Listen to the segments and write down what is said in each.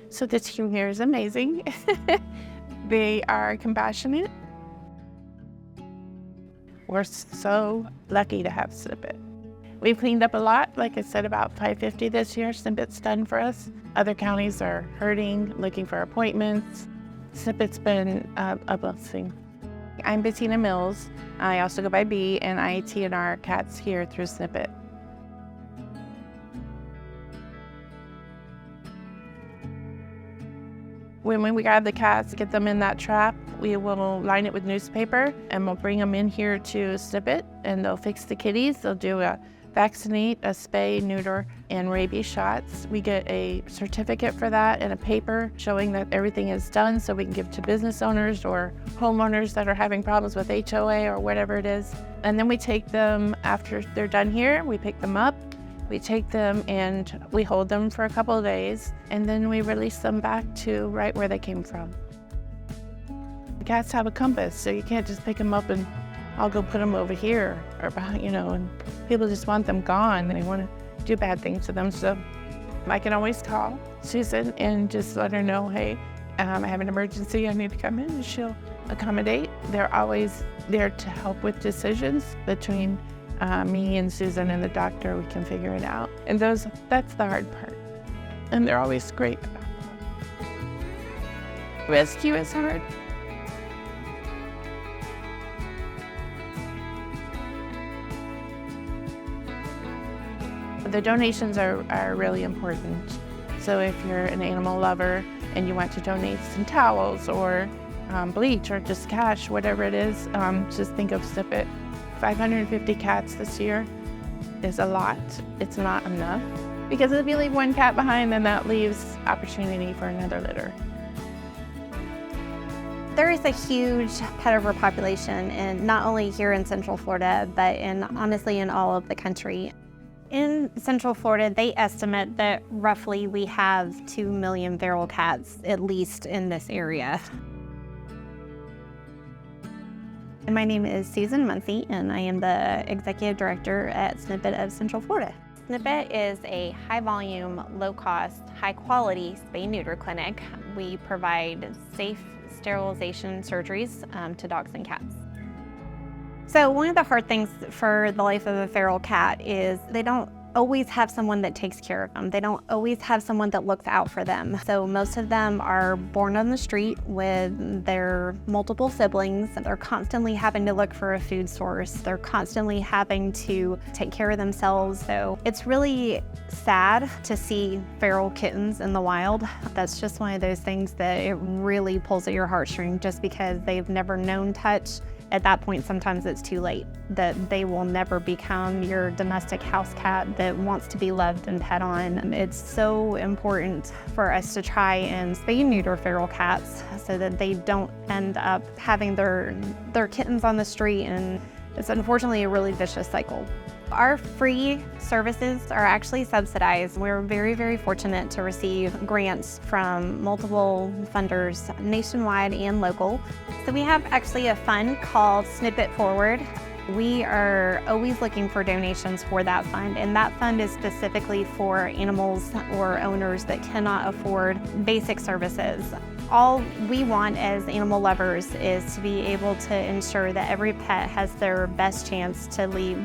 So the team here is amazing. They are compassionate. We're so lucky to have SNiP-it. We've cleaned up a lot. Like I said, about 550 this year. SNiP-it's done for us. Other counties are hurting, looking for appointments. SNiP-it's been a blessing. I'm Bettina Mills. I also go by B, and I TNR cats here through SNiP-it. When we grab the cats, get them in that trap, we will line it with newspaper and we'll bring them in here to SNiP-it, and they'll fix the kitties. They'll do a vaccinate, a spay, neuter, and rabies shots. We get a certificate for that and a paper showing that everything is done so we can give to business owners or homeowners that are having problems with HOA or whatever it is. And then we take them after they're done here, we pick them up. We take them and we hold them for a couple of days, and then we release them back to right where they came from. The cats have a compass, so you can't just pick them up and I'll go put them over here or behind, and people just want them gone. They want to do bad things to them. So I can always call Susan and just let her know, hey, I have an emergency, I need to come in, and she'll accommodate. They're always there to help with decisions between me and Susan and the doctor. We can figure it out. And that's the hard part. And they're always great. Rescue is hard. The donations are really important. So if you're an animal lover and you want to donate some towels or bleach or just cash, whatever it is, just think of SNiP-it. 550 cats this year is a lot. It's not enough. Because if you leave one cat behind, then that leaves opportunity for another litter. There is a huge pet overpopulation, and not only here in Central Florida, but honestly in all of the country. In Central Florida, they estimate that roughly we have 2 million feral cats, at least in this area. And my name is Susan Muncie, and I am the Executive Director at SNiP-it of Central Florida. SNiP-it is a high-volume, low-cost, high-quality spay-neuter clinic. We provide safe sterilization surgeries to dogs and cats. So one of the hard things for the life of a feral cat is they don't always have someone that takes care of them. They don't always have someone that looks out for them. So most of them are born on the street with their multiple siblings. They're constantly having to look for a food source. They're constantly having to take care of themselves. So it's really sad to see feral kittens in the wild. That's just one of those things that it really pulls at your heartstring, just because they've never known touch. At that point, sometimes it's too late, that they will never become your domestic house cat that wants to be loved and pet on. It's so important for us to try and spay and neuter feral cats so that they don't end up having their kittens on the street, and it's unfortunately a really vicious cycle. Our free services are actually subsidized. We're very, very fortunate to receive grants from multiple funders nationwide and local. So we have actually a fund called SNiP-it Forward. We are always looking for donations for that fund, and that fund is specifically for animals or owners that cannot afford basic services. All we want as animal lovers is to be able to ensure that every pet has their best chance to lead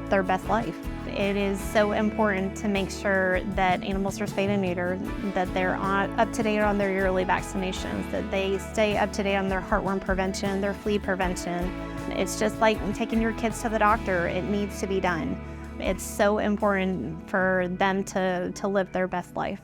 their best life. It is so important to make sure that animals are spayed and neutered, that they're up to date on their yearly vaccinations, that they stay up to date on their heartworm prevention, their flea prevention. It's just like taking your kids to the doctor. It needs to be done. It's so important for them to live their best life.